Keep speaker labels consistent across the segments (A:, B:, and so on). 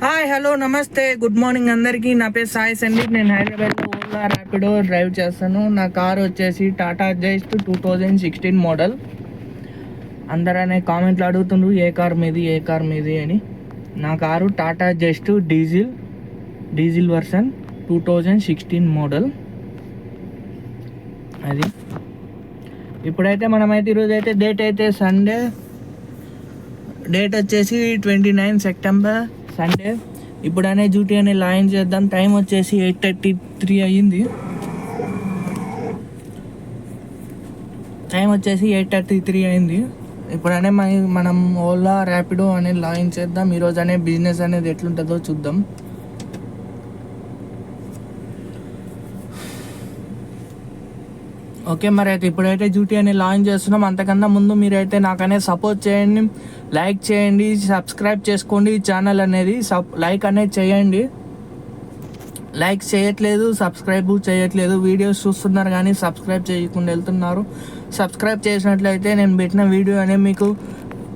A: Hi hello నమస్తే good morning అందరికీ. నా పేరు సాయి సందీప్. నేను హైదరాబాద్లో ఓలా ర్యాపిడో డ్రైవ్ చేస్తాను. నా కారు వచ్చేసి టాటా జస్ట్ 2016 మోడల్. అందరనే కామెంట్లు అడుగుతుండ్రు ఏ కార్ మీది అని. నా car Tata just diesel version 2016 model. అది ఇప్పుడైతే మనమైతే ఈరోజు అయితే డేట్ అయితే సండే, డేట్ వచ్చేసి 29 సెప్టెంబర్ సండే. ఇప్పుడు అనే డ్యూటీ అనే లాయిన్ చేద్దాం. టైం వచ్చేసి 8:33 అయ్యింది. ఇప్పుడనే మనం ఓలా ర్యాపిడో అనే లాయిన్ చేద్దాం. ఈరోజు అనే బిజినెస్ అనేది ఎట్లుంటుందో చూద్దాం. ఓకే, మరి అయితే ఇప్పుడైతే డ్యూటీ అని లాంచ్ చేస్తున్నాం. అంతకన్నా ముందు మీరైతే నాకనే సపోర్ట్ చేయండి, లైక్ చేయండి, సబ్స్క్రైబ్ చేసుకోండి. ఛానల్ అనేది లైక్ అనేది చేయండి. లైక్ చేయట్లేదు, సబ్స్క్రైబ్ చేయట్లేదు. వీడియోస్ చూస్తున్నారు కానీ సబ్స్క్రైబ్ చేయకుండా వెళ్తున్నారు. సబ్స్క్రైబ్ చేసినట్లయితే నేను పెట్టిన వీడియో అనేది మీకు,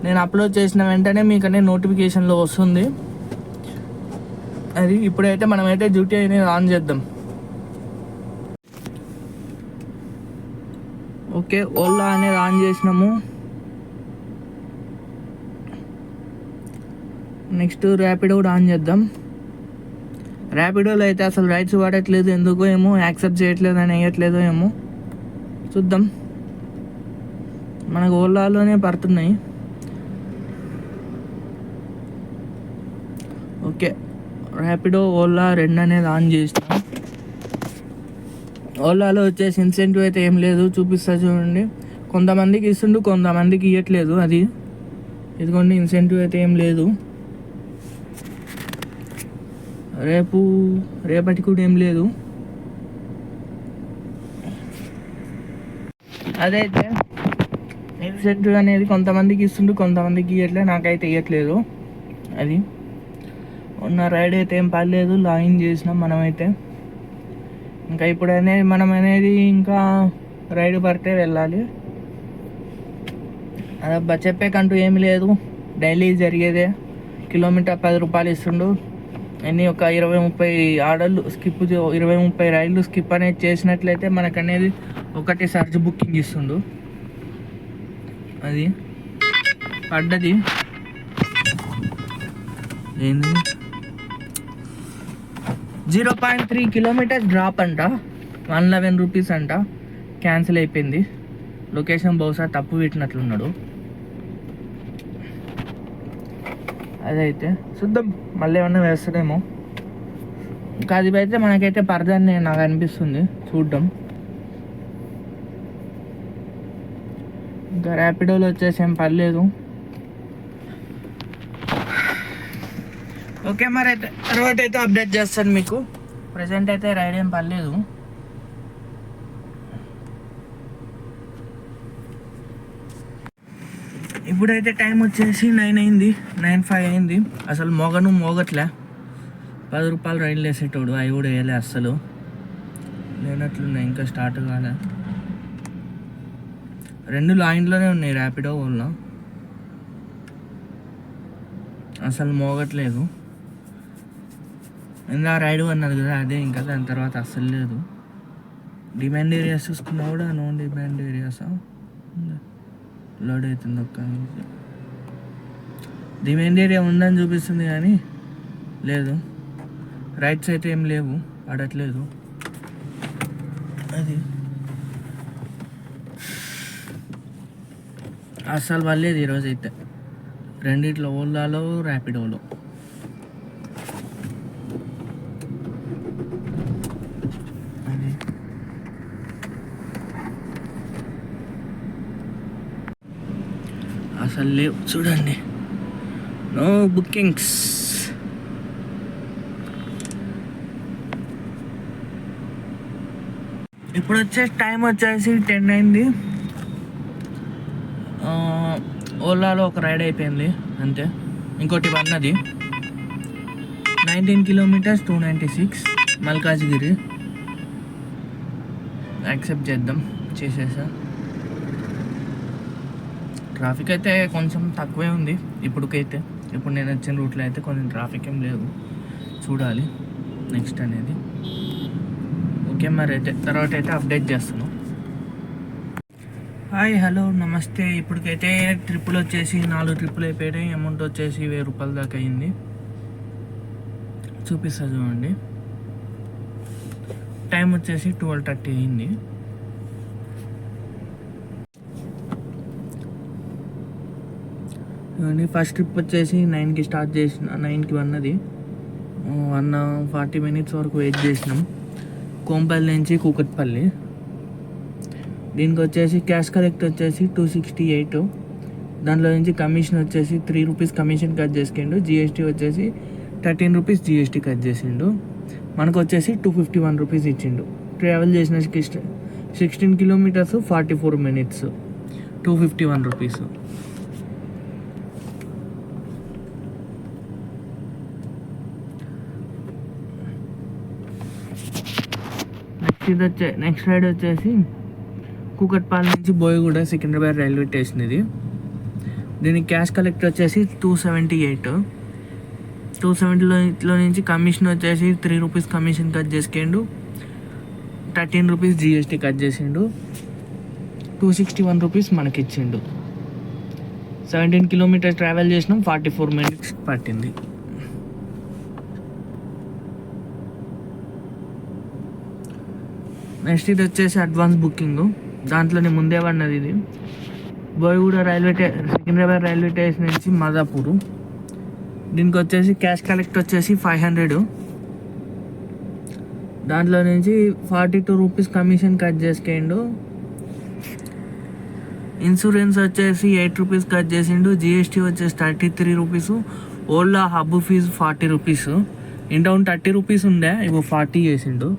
A: నేను అప్లోడ్ చేసిన వెంటనే మీకు అనేది నోటిఫికేషన్లో వస్తుంది. అది ఇప్పుడైతే మనమైతే డ్యూటీ అనేది ఆన్ చేద్దాం. ఓకే, ఓలా అనేది ఆన్ చేసినాము. నెక్స్ట్ ర్యాపిడో కూడా ఆన్ చేద్దాం. ర్యాపిడోలో అయితే అసలు రైట్స్ వాడట్లేదు, ఎందుకో ఏమో, యాక్సెప్ట్ చేయట్లేదు అని వేయట్లేదో ఏమో చూద్దాం. మనకు ఓలాలోనే పడుతున్నాయి. ఓకే, ర్యాపిడో ఓలా 2 అనేది ఆన్ చేసినాం. ఓలాలో వచ్చేసి ఇన్సెంటివ్ అయితే ఏం లేదు, చూపిస్తా చూడండి. కొంతమందికి ఇస్తుండు, కొంతమందికి ఇవ్వట్లేదు. అది ఇదిగోండి, ఇన్సెంటివ్ అయితే ఏం లేదు. రేపటి కూడా ఏం లేదు. అదైతే ఇన్సెంటివ్ అనేది కొంతమందికి ఇస్తుండు, కొంతమందికి ఇవ్వట్లేదు. నాకైతే ఇవ్వట్లేదు. అది ఉన్న రైడ్ అయితే ఏం పర్లేదు, లాగిన్ చేసినాం మనమైతే. ఇంకా ఇప్పుడు అనేది మనం అనేది ఇంకా రైడ్ పడితే వెళ్ళాలి. అదబ్బా, చెప్పేకంటూ ఏమి లేదు, డైలీ జరిగేదే. కిలోమీటర్ 10 రూపాయలు ఇస్తుండు. అన్నీ ఒక 20-30 ఆర్డర్లు స్కిప్, 20-30 రైళ్ళు స్కిప్ అనేది చేసినట్లయితే మనకు అనేది ఒకటి సర్చ్ బుకింగ్ ఇస్తుండు. అది పడ్డది ఏంది, 0.3 కిలోమీటర్స్ డ్రాప్ అంట, 111 రూపీస్ అంట. క్యాన్సిల్ అయిపోయింది. లొకేషన్ బహుశా తప్పు పెట్టినట్లున్నాడు. అదైతే చూద్దాం, మళ్ళీ ఏమన్నా వేస్తాడేమో. ఇంకా అది అయితే మనకైతే పరదని నాకు అనిపిస్తుంది, చూద్దాం. ఇంకా ర్యాపిడోలో వచ్చేసి ఏం పర్లేదు. ఓకే, మరి అయితే తర్వాత అయితే అప్డేట్ చేస్తాను మీకు. ప్రజెంట్ అయితే రైడ్ ఏం పర్లేదు. ఇప్పుడైతే టైం వచ్చేసి 9 అయింది, 9:05 అయింది. అసలు మోగట్లే. 10 రూపాయలు రైళ్ళు వేసేటోడు, అవి కూడా వేయలే, అస్సలు లేనట్లున్నాయి, ఇంకా స్టార్ట్ కాలే. 2 లైన్లోనే ఉన్నాయి ర్యాపిడో వల్ల, అసలు మోగట్లేదు. ఇందా రైడ్ అన్నది కదా, అదే. ఇంకా దాని తర్వాత అస్సలు లేదు. డిమాండ్ ఏరియాస్ చూసుకున్నా కూడా నాన్ డిమాండ్ ఏరియాస్ లోడ్ అవుతుంది. ఒక్క డిమాండ్ ఏరియా ఉందని చూపిస్తుంది కానీ లేదు. రైట్స్ అయితే ఏం లేవు, పడట్లేదు. అది అస్సలు పర్లేదు ఈరోజు అయితే, రెండిట్లో, ఓలాలో ర్యాపిడోలో. అసలు లేవు చూడండి, నో బుకింగ్స్. ఇప్పుడు టైం వచ్చేసి 10 అయింది. ఓలాలో ఒక రైడ్ అయిపోయింది అంతే. ఇంకోటి అన్నది 19 కిలోమీటర్స్ 296 మల్కాజ్గిరి. యాక్సెప్ట్ చేసేసా. ట్రాఫిక్ అయితే కొంచెం తక్కువే ఉంది ఇప్పటికైతే, ఇప్పుడు నేను వచ్చిన రూట్లో అయితే కొంచెం ట్రాఫిక్ ఏం లేదు, చూడాలి నెక్స్ట్ అనేది. ఓకే మరి అయితే తర్వాత అయితే అప్డేట్ చేస్తాను. హాయ్ హలో నమస్తే. ఇప్పటికైతే ట్రిప్పులు వచ్చేసి 4 ట్రిప్పులు అయిపోయాయి. అమౌంట్ వచ్చేసి 1000 రూపాయల దాకా అయింది. చూపిస్తా చూడండి. టైం వచ్చేసి 12:30 అయింది. ఫస్ట్ ట్రిప్ వచ్చేసి 9కి స్టార్ట్ చేసిన, 9కి వన్నది 140 మినిట్స్ వరకు వెయిట్ చేసినాం. కోంపల్లి నుంచి కూకట్పల్లి. దీనికి వచ్చేసి క్యాష్ కలెక్ట్ వచ్చేసి 268. దాంట్లో నుంచి కమిషన్ వచ్చేసి 3 రూపీస్ కమిషన్ కట్ చేసుకుండు. జిఎస్టీ వచ్చేసి 13 రూపీస్ జిఎస్టీ కట్ చేసిండు. మనకు వచ్చేసి 251 రూపీస్ ఇచ్చిండు. ట్రావెల్ చేసిన 16 kilometres 44 minutes, 251 rupees. Next ride వచ్చేసి కూకట్పల్లి నుంచి బోయగూడ సికింద్రాబాద్ రైల్వే స్టేషన్ ఇది. దీనికి క్యాష్ కలెక్ట్ వచ్చేసి 278. 270లో నుంచి కమిషన్ వచ్చేసి 3 రూపీస్ కమిషన్ కట్ చేసుకుండు. 13 రూపీస్ జిఎస్టీ కట్ చేసిండు. 261 రూపీస్ మనకి ఇచ్చిండు. 17 కిలోమీటర్స్ ట్రావెల్ చేసినాం, 44 మినిట్స్ పట్టింది. నెక్స్ట్ ఇది వచ్చేసి అడ్వాన్స్ బుకింగ్. దాంట్లోనే ముందే పడినది ఇది. బోయగూడ సికింద్రాబాద్ రైల్వే స్టేషన్ నుంచి మాదాపూర్. దీనికి వచ్చేసి క్యాష్ కలెక్ట్ వచ్చేసి 500. దాంట్లో నుంచి 42 రూపీస్ కమిషన్ కట్ చేసుకుండు. ఇన్సూరెన్స్ వచ్చేసి 8 రూపీస్ కట్ చేసిండు. జిఎస్టీ వచ్చేసి 33 rupees. Ola hub fees 40 rupees. In town 30 rupees ఉండే, ఇప్పుడు 40 చేసిండు.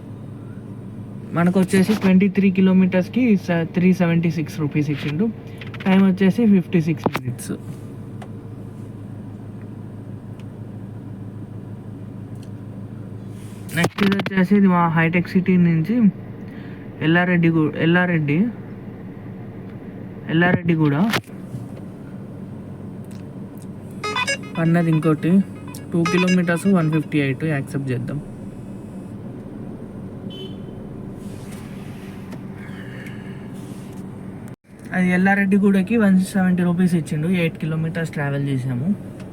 A: మనకు వచ్చేసి 23 కిలోమీటర్స్కి 376 రూపీస్ ఇచ్చిండు. టైం వచ్చేసి 56 మినిట్స్. నెక్స్ట్ ఇది వచ్చేసి ఇది మా హైటెక్ సిటీ నుంచి ఎల్లారెడ్డి కూడా అన్నది. ఇంకోటి 2 కిలోమీటర్స్ 158 యాక్సెప్ట్ చేద్దాం. అది ఎల్లారెడ్డిగూడకి 170 రూపీస్ ఇచ్చిండు. 8 కిలోమీటర్స్ ట్రావెల్ చేసాము.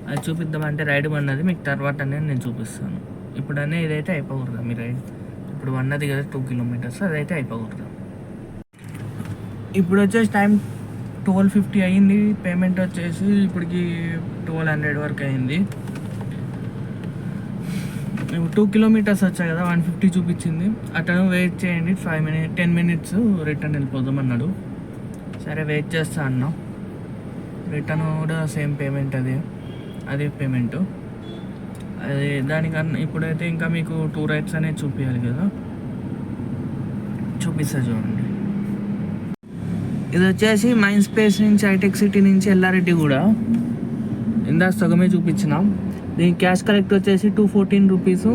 A: అది చూపిద్దామంటే రైడ్ అన్నది మీకు తర్వాత నేను చూపిస్తాను. ఇప్పుడనే ఇదైతే అయిపోకూడదు మీ రైడ్. ఇప్పుడు అన్నది కదా 2 కిలోమీటర్స్, అదైతే అయిపోకూడదు. ఇప్పుడు వచ్చేసి టైం 12:50 అయ్యింది. పేమెంట్ వచ్చేసి ఇప్పటికి 1200 వరకు అయింది. 2 కిలోమీటర్స్ వచ్చాయి కదా, 150 చూపించింది. అతను వెయిట్ చేయండి 10 మినిట్స్ రిటర్న్ వెళ్ళిపోదాం అన్నాడు. సరే వెయిట్ చేస్తా అన్నా. రిటర్న్ కూడా సేమ్ పేమెంట్ అదే పేమెంటు. అది దానికన్నా ఇప్పుడైతే ఇంకా మీకు 2 రైడ్స్ అనేది చూపించాలి కదా, చూపిస్తా చూడండి. ఇది వచ్చేసి మైండ్ స్పేస్ నుంచి హైటెక్ సిటీ నుంచి ఎల్లారెడ్డి కూడా ఇందాక సగమే చూపించినాం. దీని క్యాష్ కలెక్ట్ వచ్చేసి 214 రూపీస్.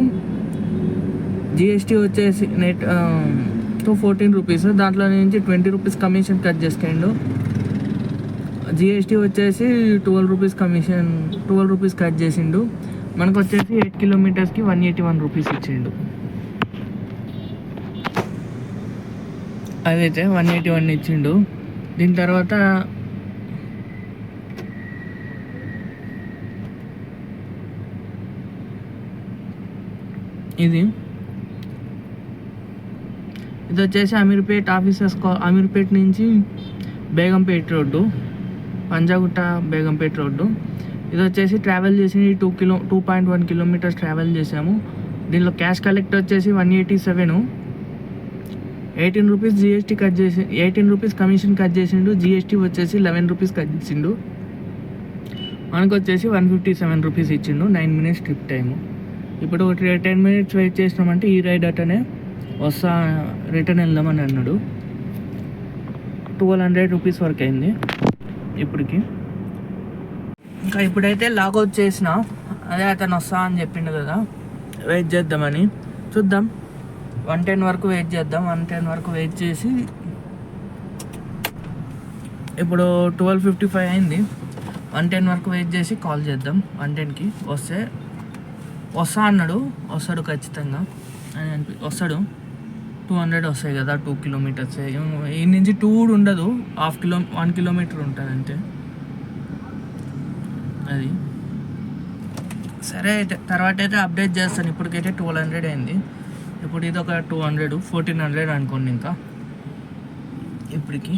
A: జిఎస్టీ వచ్చేసి 214 రూపీస్. దాంట్లో నుంచి 20 రూపీస్ కమిషన్ కట్ చేసుకోండు. జిఎస్టీ వచ్చేసి 12 రూపీస్ కట్ చేసిండు. మనకు వచ్చేసి 8 కిలోమీటర్స్కి 181 రూపీస్ ఇచ్చిండు. అదైతే 181 ఇచ్చిండు. దీని తర్వాత ఇది వచ్చేసి అమీర్పేట్ నుంచి బేగంపేట రోడ్డు, పంజాగుట్ట బేగంపేట రోడ్డు. ఇది వచ్చేసి ట్రావెల్ చేసి 2.1 కిలోమీటర్స్ ట్రావెల్ చేసాము. దీనిలో క్యాష్ కలెక్ట్ వచ్చేసి 187. 18 రూపీస్ జిఎస్టీ కట్ చేసి 18 రూపీస్ కమిషన్ కట్ చేసిండు. జిఎస్టీ వచ్చేసి 11 రూపీస్ కట్ చేసిండు. మనకు వచ్చేసి 157 రూపీస్ ఇచ్చిండు. 9 మినిట్స్ ట్రిప్ టైము. ఇప్పుడు 10 మినిట్స్ వెయిట్ చేసినామంటే ఈ రైడ్ అటనే రిటర్న్ వెళ్దామని అన్నాడు. 1200 రూపీస్ వరకు అయింది ఇప్పటికి. ఇంకా ఇప్పుడైతే లాగౌట్ చేసిన, అదే అతను వస్తా అని చెప్పిండు కదా, వెయిట్ చేద్దామని. చూద్దాం, 110 వరకు వెయిట్ చేద్దాం. 110 వరకు వెయిట్ చేసి ఇప్పుడు 12:55 అయింది. 110 వరకు వెయిట్ చేసి కాల్ చేద్దాం. 110కి వస్తా అన్నాడు, వస్తాడు ఖచ్చితంగా అని వస్తాడు. 200 వస్తాయి కదా, 2 కిలోమీటర్స్. ఈ నుంచి 2 కూడా ఉండదు, 1 కిలోమీటర్ ఉంటుంది అంతే. అది సరే అయితే తర్వాత అయితే అప్డేట్ చేస్తాను. ఇప్పటికైతే 1200 అయింది. ఇప్పుడు ఇది ఒక 200, 1400 అనుకోండి ఇంకా ఇప్పటికి.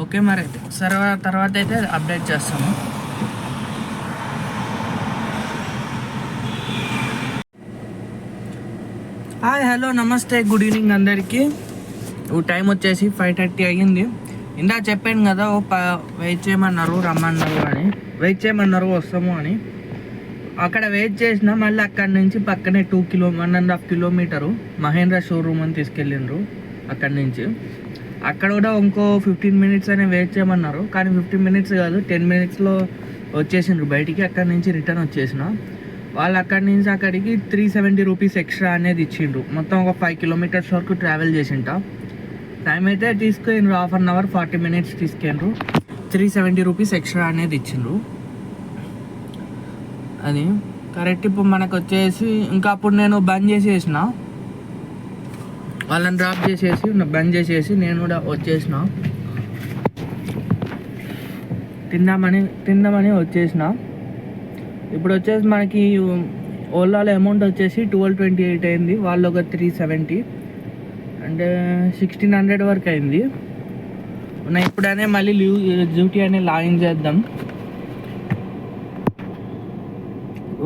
A: ఓకే మరి అయితే తర్వాత అయితే అప్డేట్ చేస్తాను. హాయ్, హలో, నమస్తే, గుడ్ ఈవినింగ్ అందరికీ. టైం వచ్చేసి 5:30 అయ్యింది. ఇందా చెప్పాను కదా, వెయిట్ చేయమన్నారు, రమ్మన్నారు అని. వెయిట్ చేయమన్నారు, వస్తాము అని. అక్కడ వెయిట్ చేసిన మళ్ళీ అక్కడి నుంచి పక్కనే 1.5 కిలోమీటరు మహేంద్ర షోరూమ్ అని తీసుకెళ్ళిండ్రు. అక్కడి నుంచి అక్కడ కూడా ఇంకో 15 మినిట్స్ అనే వెయిట్ చేయమన్నారు. కానీ 15 మినిట్స్ కాదు, 10 మినిట్స్లో వచ్చేసిండ్రు బయటికి. అక్కడి నుంచి రిటర్న్ వచ్చేసిన. వాళ్ళు అక్కడి నుంచి అక్కడికి 370 రూపీస్ ఎక్స్ట్రా అనేది ఇచ్చిండ్రు. మొత్తం ఒక 5 కిలోమీటర్స్ వరకు ట్రావెల్ చేసింట. టైం అయితే తీసుకెళ్ళిండ్రు, 1/2 అవర్ 40 మినిట్స్ తీసుకెళ్ళిండ్రు. 370 రూపీస్ ఎక్స్ట్రా అనేది ఇచ్చిండ్రు. అది కరెక్ట్. ఇప్పుడు మనకు వచ్చేసి ఇంకా అప్పుడు నేను బంద్ చేసేసిన, వాళ్ళని డ్రాప్ చేసేసి బంద్ చేసేసి నేను కూడా వచ్చేసిన. తిందామని వచ్చేసిన. ఇప్పుడు వచ్చేసి మనకి ఓలాలో అమౌంట్ వచ్చేసి 1228 అయింది. వాళ్ళు ఒక 370 అంటే 1600 వరకు అయింది. ఇప్పుడనే మళ్ళీ డ్యూటీ అనే లాగిన్ చేద్దాం.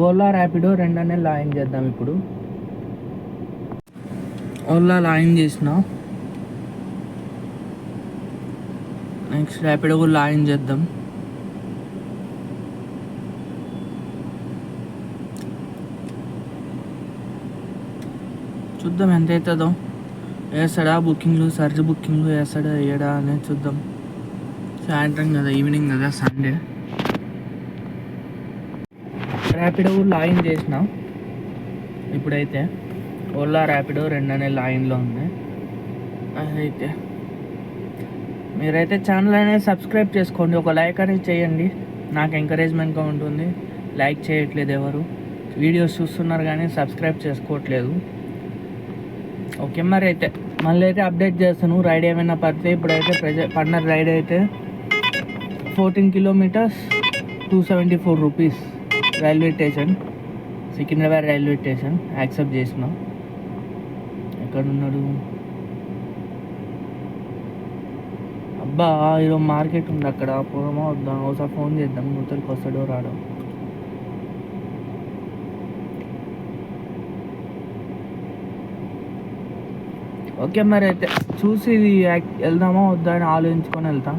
A: ఓలా ర్యాపిడో 2 అనే లాగిన్ చేద్దాం. ఇప్పుడు ఓలా లాగిన్ చేసిన, నెక్స్ట్ ర్యాపిడో కూడా లాగిన్ చేద్దాం. చూద్దాం ఎంత అవుతుందో. వేస్తాడా బుకింగ్లు, సర్జ్ బుకింగ్లు వేస్తాడా వేయడా అనేది చూద్దాం. సాయంత్రం కదా, ఈవినింగ్ కదా, సండే. ర్యాపిడో లాగిన్ చేసిన. ఇప్పుడైతే ఓలా ర్యాపిడో 2 అనే లాగిన్లో ఉన్నాయి. అదైతే మీరైతే ఛానల్ అనేది సబ్స్క్రైబ్ చేసుకోండి, ఒక లైక్ అనేది చేయండి, నాకు ఎంకరేజ్మెంట్గా ఉంటుంది. లైక్ చేయట్లేదు ఎవరు, వీడియోస్ చూస్తున్నారు కానీ సబ్స్క్రైబ్ చేసుకోవట్లేదు. ఓకే మరి అయితే మళ్ళీ అయితే అప్డేట్ చేస్తాను. రైడ్ ఏమైనా పడితే. ఇప్పుడైతే పడిన రైడ్ అయితే 14 kilometres 274 rupees. Railway station, Secunderabad railway station accept చేసిన. ఎక్కడున్నాడు అబ్బా? ఈరోజు మార్కెట్ ఉంది అక్కడ, పోదామా వద్దాం? ఒకసారి ఫోన్ చేద్దాం, నూతలకి వస్తాడో రాడో. ఓకే మరి అయితే చూసి వెళ్దామా వద్దా అని ఆలోచించుకొని వెళ్తాం.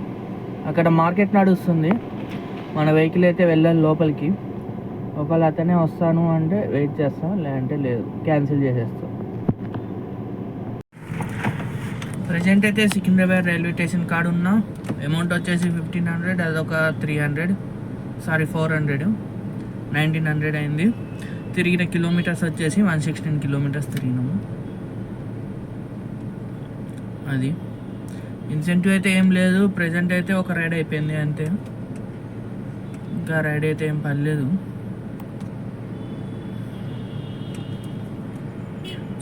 A: అక్కడ మార్కెట్ నడుస్తుంది, మన వెహికల్ అయితే వెళ్ళాలి లోపలికి. ఒకవేళ అతనే వస్తాను అంటే వెయిట్ చేస్తాం, లేదంటే లేదు, క్యాన్సిల్ చేసేస్తాం. ప్రజెంట్ అయితే సికింద్రాబాద్ రైల్వే స్టేషన్ కాడ ఉన్న అమౌంట్ వచ్చేసి 1500, అదొక 400 1900 అయింది. తిరిగిన కిలోమీటర్స్ వచ్చేసి 116 కిలోమీటర్స్ తిరిగినాము. అది ఇన్సెంటివ్ అయితే ఏం లేదు. ప్రజెంట్ అయితే ఒక రైడ్ అయిపోయింది అంతే, ఇంకా రైడ్ అయితే ఏం పర్లేదు.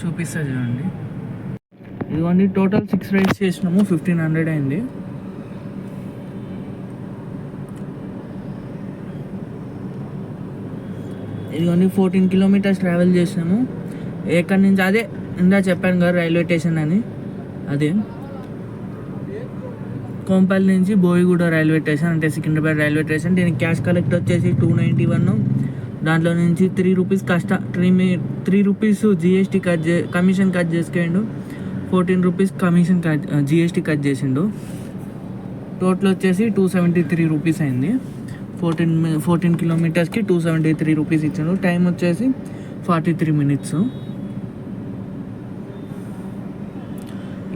A: చూపిస్తా చూడండి. ఇదిగోండి, టోటల్ 6 రైడ్స్ చేసినాము, 1500 అయింది. ఇదిగోండి 14 కిలోమీటర్స్ ట్రావెల్ చేసినాము. ఎక్కడి నుంచి అదే ఇందా చెప్పాను కదా రైల్వే స్టేషన్ అని, అదే కోంపల్లి నుంచి బోయిగూడ రైల్వే స్టేషన్, అంటే సికింద్రాబాద్ రైల్వే స్టేషన్. దీనికి క్యాష్ కలెక్ట్ వచ్చేసి 291. దాంట్లో నుంచి 3 rupees 3 rupees GST commission cut చేసుకుండు. 14 రూపీస్ కమిషన్ జిఎస్టీ కట్ చేసిండు. టోటల్ వచ్చేసి 273 రూపీస్ అయింది. 14 కిలోమీటర్స్కి 273 రూపీస్ ఇచ్చాడు. టైం వచ్చేసి 43 మినిట్స్.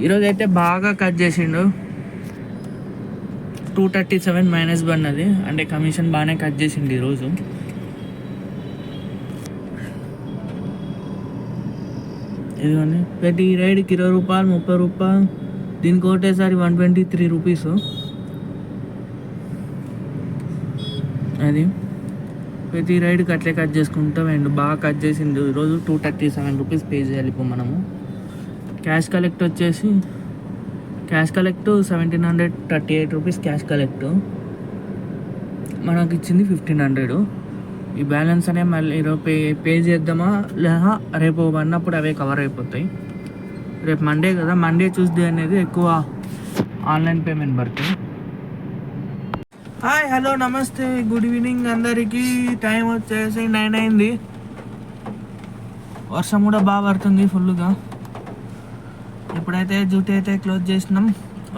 A: ఈరోజు అయితే బాగా కట్ చేసిండు. 237 మైనస్ పడినది, అంటే కమిషన్ బాగానే కట్ చేసిండు ఈరోజు. ఇదిగోండి, ప్రతి రైడ్కి 20 రూపాయలు, 30 రూపాయలు, దీనికి ఒకటేసారి 123 రూపీస్. అది ప్రతి రైడ్కి అట్లే కట్ చేసుకుంటా అండ్ బాగా కట్ చేసిండు. ఈరోజు 237 రూపీస్ పే చేయాలి ఇప్పుడు మనము. క్యాష్ కలెక్ట్ వచ్చేసి 1738 రూపీస్ క్యాష్ కలెక్ట్. మనకి ఇచ్చింది 1500. ఈ బ్యాలెన్స్ అనే మళ్ళీ ఈరోజు పే చేద్దామా లేదా రేపు అన్నప్పుడు అవే కవర్ అయిపోతాయి. రేపు మండే కదా, మండే ట్యూస్డే అనేది ఎక్కువ ఆన్లైన్ పేమెంట్ పడుతుంది. హాయ్, హలో, నమస్తే, గుడ్ ఈవినింగ్ అందరికీ. టైం వచ్చేసి 9 అయింది. వర్షం కూడా బాగా పడుతుంది ఫుల్గా. ఇప్పుడైతే డ్యూటీ అయితే క్లోజ్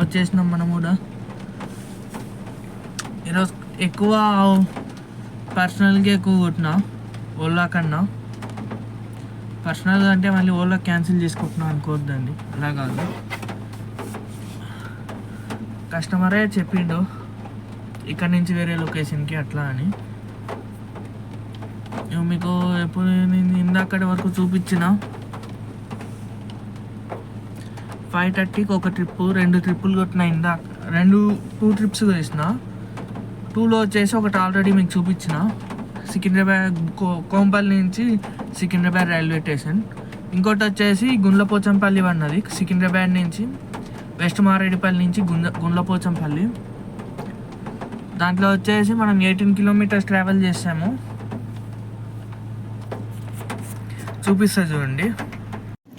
A: వచ్చేసినాం మనం కూడా. ఈరోజు ఎక్కువ పర్సనల్గా ఎక్కువ కొట్టినా ఓలా కన్నా. పర్సనల్గా అంటే మళ్ళీ ఓలా క్యాన్సిల్ చేసుకుంటున్నాం అనుకోవద్దండి, అలా కాదు. కస్టమరే చెప్పిండు ఇక్కడ నుంచి వేరే లొకేషన్కి అట్లా అని. మీకు ఎప్పుడు నేను ఇందాకటి వరకు చూపించిన 5:30కి ఒక ట్రిప్పు, 2 ట్రిప్పులు కొట్టిన. ఇందాక 2 ట్రిప్స్ వేసిన. 2లో వచ్చేసి ఒకటి ఆల్రెడీ మీకు చూపించిన, సికింద్రాబాద్ కోంపల్లి నుంచి సికింద్రాబాద్ రైల్వే స్టేషన్. ఇంకోటి వచ్చేసి గుండ్లపోచంపల్లి అన్నది, సికింద్రాబాద్ నుంచి వెస్ట్ మారేడుపల్లి నుంచి గుండ్లపోచంపల్లి. దాంట్లో వచ్చేసి మనం 18 కిలోమీటర్స్ ట్రావెల్ చేసాము. చూపిస్తా చూడండి.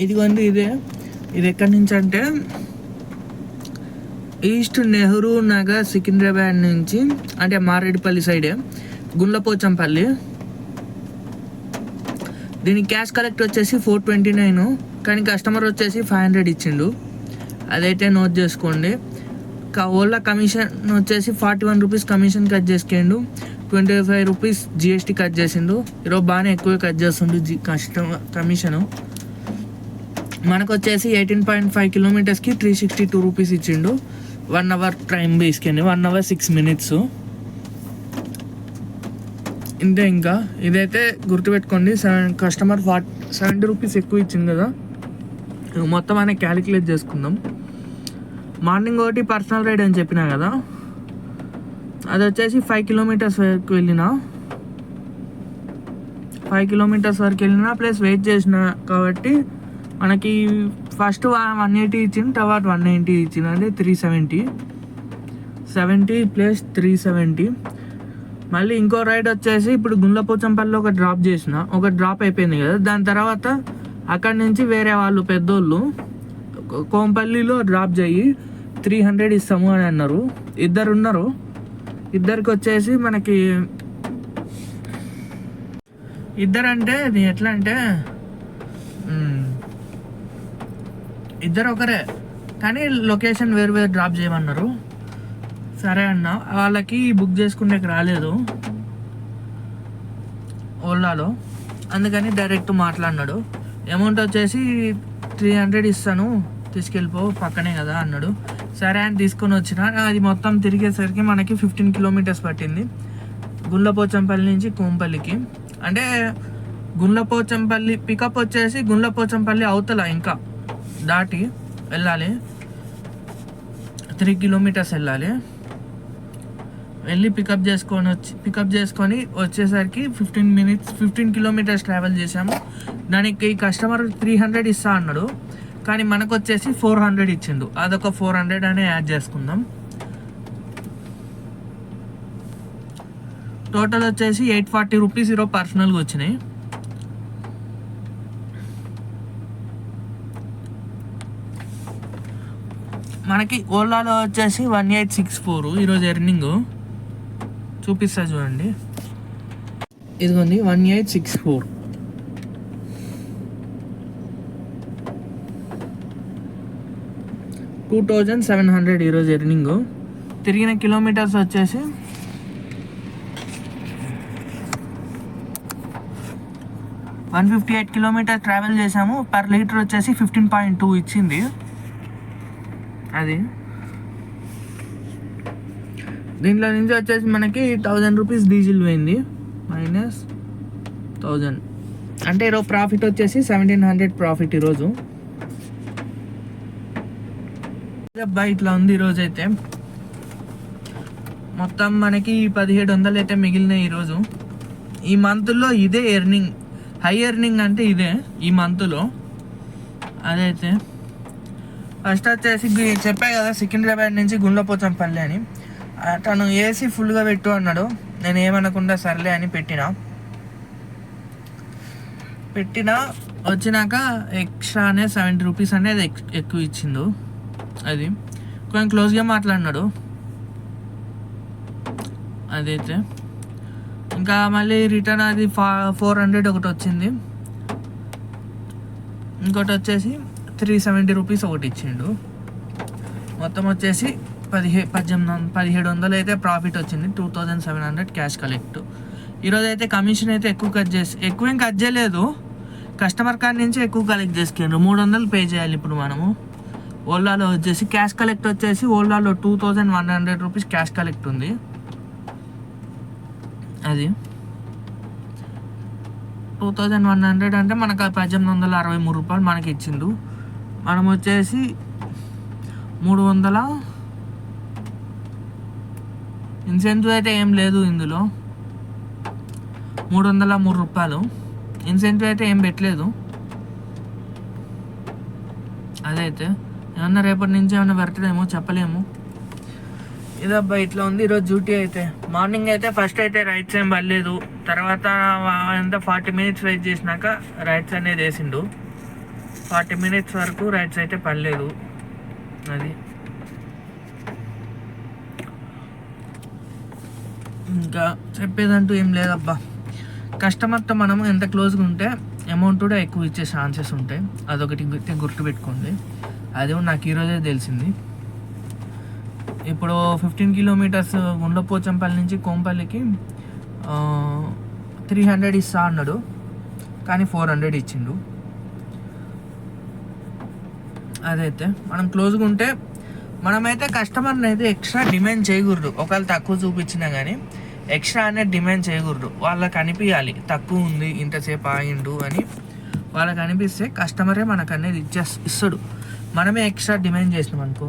A: ఇదిగోండి, ఇది ఎక్కడి నుంచి అంటే ఈస్ట్ నెహ్రూ నగర్, సికింద్రాబాద్ నుంచి, అంటే మారేడుపల్లి సైడే గుండ్లపోచంపల్లి. దీని క్యాష్ కలెక్ట్ వచ్చేసి 429, కానీ కస్టమర్ వచ్చేసి 500 ఇచ్చిండు. అదైతే నోట్ చేసుకోండి. ఓలా కమిషన్ వచ్చేసి 41 రూపీస్ కమిషన్ కట్ చేసుకుండు, 25 రూపీస్ జిఎస్టీ కట్ చేసిండు. ఈరోజు బాగానే ఎక్కువ కట్ చేస్తుండు కస్టమర్ కమిషను. మనకు వచ్చేసి 18.5 కిలోమీటర్స్కి 362 రూపీస్ ఇచ్చిండు. 1 అవర్ టైం తీసుకెళ్ళి 1 అవర్ 6 మినిట్స్. ఇంతే. ఇంకా ఇదైతే గుర్తుపెట్టుకోండి, కస్టమర్ 70 రూపీస్ ఎక్కువ ఇచ్చింది కదా. మొత్తం అనే క్యాలిక్యులేట్ చేసుకుందాం. మార్నింగ్ ఒకటి పర్సనల్ రైడ్ అని చెప్పినా కదా, అది వచ్చేసి 5 కిలోమీటర్స్ వరకు వెళ్ళిన, 5 కిలోమీటర్స్ వరకు వెళ్ళినా ప్లస్ వెయిట్ చేసిన కాబట్టి మనకి ఫస్ట్ 180 ఇచ్చింది, తర్వాత 190 ఇచ్చింది, అంటే 370. 70 ప్లస్ 370. మళ్ళీ ఇంకో రైడ్ వచ్చేసి ఇప్పుడు గుండ్లపోచంపల్లిలో ఒక డ్రాప్ చేసిన, ఒక డ్రాప్ అయిపోయింది కదా. దాని తర్వాత అక్కడి నుంచి వేరే వాళ్ళు పెద్దోళ్ళు కోంపల్లిలో డ్రాప్ చేయి 300 ఇస్తాము అని అన్నారు. ఇద్దరు ఉన్నారు. ఇద్దరికి వచ్చేసి మనకి ఇద్దరంటే అది ఎట్లా అంటే ఇద్దరు ఒకరే, కానీ లొకేషన్ వేరు డ్రాప్ చేయమన్నారు. సరే అన్న, వాళ్ళకి బుక్ చేసుకుంటే రాలేదు ఓలాలో, అందుకని డైరెక్ట్ మాట్లాడినాడు. అమౌంట్ వచ్చేసి 300 ఇస్తాను, తీసుకెళ్ళిపో, పక్కనే కదా అన్నాడు. సరే అని తీసుకొని వచ్చిన. అది మొత్తం తిరిగేసరికి మనకి 15 కిలోమీటర్స్ పట్టింది గుండ్లపోచంపల్లి నుంచి కోంపల్లికి. అంటే గుండ్లపోచంపల్లి పికప్ వచ్చేసి గుండ్లపోచంపల్లి అవతల ఇంకా దాటి వెళ్ళాలి, 3 కిలోమీటర్స్ వెళ్ళాలి. వెళ్ళి పికప్ చేసుకొని వచ్చేసరికి 15 కిలోమీటర్స్ ట్రావెల్ చేసాము. దానికి కస్టమర్ 300 ఇస్తా అన్నాడు, కానీ మనకు వచ్చేసి 400 ఇచ్చిండు. అదొక 400 అనే యాడ్ చేసుకుందాం. టోటల్ వచ్చేసి 840 రూపీస్ ఈరోజు పర్సనల్గా వచ్చినాయి. మనకి ఓలాలో వచ్చేసి 1864 ఈరోజు ఎర్నింగ్. చూపిస్తా చూడండి. ఇదిగోండి 1864. 2700 ఈరోజు ఎర్నింగ్. తిరిగిన కిలోమీటర్స్ వచ్చేసి 158 కిలోమీటర్స్ ట్రావెల్ చేసాము. పర్ లీటర్ వచ్చేసి 15.2 ఇచ్చింది. అది దీంట్లో నుంచి వచ్చేసి మనకి 1000 రూపీస్ డీజిల్ పోయింది, -1000. అంటే ఈరోజు ప్రాఫిట్ వచ్చేసి 1700 ప్రాఫిట్ ఈరోజు. అబ్బాయి ఇట్లా ఉంది ఈరోజు అయితే. మొత్తం మనకి 1700 అయితే మిగిలినాయి ఈరోజు. ఈ మంత్లో ఇదే ఎర్నింగ్, హై ఎర్నింగ్ అంటే ఇదే ఈ మంత్లో. అదైతే ఫస్ట్ వచ్చేసి చెప్పా కదా సికింద్రాబాద్ నుంచి గుండ్లపోచంపల్లి అని. తను ఏసీ ఫుల్గా పెట్టు అన్నాడు. నేను ఏమనకుండా సర్లే అని పెట్టినా వచ్చినాక ఎక్స్ట్రానే 70 రూపీస్ అనేది ఎక్కువ ఇచ్చిండు. అది కొంచెం క్లోజ్గా మాట్లాడినాడు. అదైతే ఇంకా మళ్ళీ రిటర్న్ అది 400 ఒకటి వచ్చింది. ఇంకోటి వచ్చేసి 370 రూపీస్ ఒకటి ఇచ్చిండు. మొత్తం వచ్చేసి 1700 అయితే ప్రాఫిట్ వచ్చింది. 2700 క్యాష్ కలెక్ట్. ఈరోజు అయితే కమిషన్ అయితే ఎక్కువేం కట్ చేయలేదు. కస్టమర్ కార్డ్ నుంచి ఎక్కువ కలెక్ట్ చేసుకున్నారు. 300 పే చేయాలి ఇప్పుడు మనము. ఓలాలో వచ్చేసి క్యాష్ కలెక్ట్ వచ్చేసి ఓలాలో 2100 రూపీస్ క్యాష్ కలెక్ట్ ఉంది. అది 2100 అంటే మనకు 1863 రూపాయలు మనకి ఇచ్చిండు. మనం వచ్చేసి 300 ఇన్సెంటివ్ అయితే ఏం లేదు ఇందులో. 303 రూపాయలు ఇన్సెంటివ్ అయితే ఏం పెట్టలేదు. అదైతే ఏమన్నా రేపటి నుంచి ఏమన్నా పెడతాడేమో చెప్పలేము. ఇదబ్బా ఇట్లా ఉంది ఈరోజు డ్యూటీ అయితే. మార్నింగ్ అయితే ఫస్ట్ అయితే రైట్స్ ఏం పడలేదు. తర్వాత ఎంత 40 మినిట్స్ వెయిట్ చేసినాక రైట్స్ అనేది వేసిండు. 40 మినిట్స్ వరకు రైట్స్ అయితే పడలేదు. అది ఇంకా చెప్పేదంటూ ఏం లేదబ్బా. కస్టమర్తో మనం ఎంత క్లోజ్గా ఉంటే అమౌంట్ కూడా ఎక్కువ ఇచ్చే ఛాన్సెస్ ఉంటాయి. అదొకటి గుర్తుపెట్టుకోండి. అది నాకు ఈరోజే తెలిసింది. ఇప్పుడు 15 కిలోమీటర్స్ గుండ్లపోచంపల్లి నుంచి కోంపల్లికి 300 ఇస్తా అన్నాడు, కానీ 400 ఇచ్చిండు. అదైతే మనం క్లోజ్గా ఉంటే మనమైతే కస్టమర్ని అయితే ఎక్స్ట్రా డిమాండ్ చేయకూడదు. ఒకవేళ తక్కువ చూపించినా కానీ ఎక్స్ట్రా అనేది డిమాండ్ చేయకూడదు. వాళ్ళకి అనిపించాలి తక్కువ ఉంది ఇంతసేపు ఆగిండు అని. వాళ్ళకి అనిపిస్తే కస్టమరే మనకు అనేది ఇస్తాడు. మనమే ఎక్స్ట్రా డిమాండ్ చేసినాం అనుకో,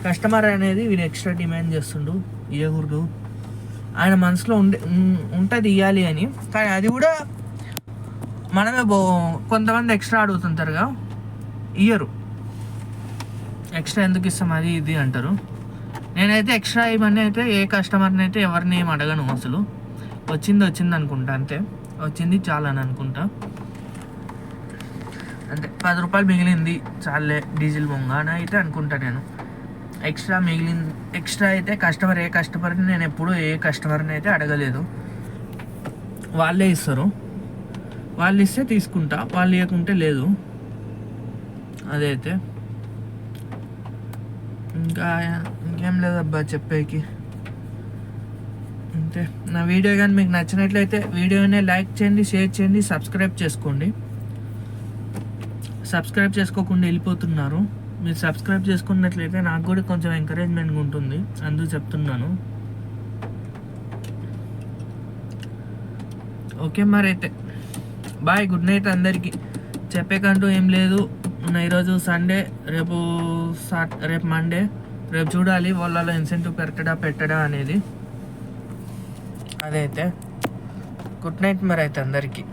A: కస్టమర్ అనేది వీడు ఎక్స్ట్రా డిమాండ్ చేస్తుండు, ఇవ్వకూడదు. ఆయన మనసులో ఉంటుంది ఇవ్వాలి అని, కానీ అది కూడా మనమే కొంతమంది ఎక్స్ట్రా అడుగుతుంటారుగా, ఇయ్యరు. ఎక్స్ట్రా ఎందుకు ఇస్తాం అది ఇది అంటారు. నేనైతే ఎక్స్ట్రా ఇవన్నీ అయితే ఏ కస్టమర్ని అయితే ఎవరిని ఏం అడగను. అసలు వచ్చింది అనుకుంటా, అంతే. వచ్చింది చాలా అని అనుకుంటా, అంతే. 10 రూపాయలు మిగిలింది చాలే డీజిల్ బొంగ అని అయితే అనుకుంటా నేను. ఎక్స్ట్రా అయితే ఏ కస్టమర్ని నేను ఎప్పుడు ఏ కస్టమర్ని అయితే అడగలేదు. వాళ్ళే ఇస్తారు. వాళ్ళు ఇస్తే తీసుకుంటా, వాళ్ళు ఇవ్వకుంటే లేదు. అదైతే ఇంకేం లేదబ్బా చెప్పేకి. అంతే. నా వీడియో కానీ మీకు నచ్చినట్లయితే వీడియోని లైక్ చేయండి, షేర్ చేయండి, సబ్స్క్రైబ్ చేసుకోండి. సబ్స్క్రైబ్ చేసుకోకుండా వెళ్ళిపోతున్నారు. మీరు సబ్స్క్రైబ్ చేసుకున్నట్లయితే నాకు కూడా కొంచెం ఎంకరేజ్మెంట్గా ఉంటుంది, అందుకు చెప్తున్నాను. ఓకే మరి అయితే బాయ్, గుడ్ నైట్ అందరికీ. చెప్పేకంటూ ఏం లేదు. ఈరోజు సండే, రేపు మండే. రేపు చూడాలి వాళ్ళలో ఇన్సెంటివ్ పెట్టడా అనేది. అదైతే గుడ్ నైట్ మరి అయితే అందరికీ.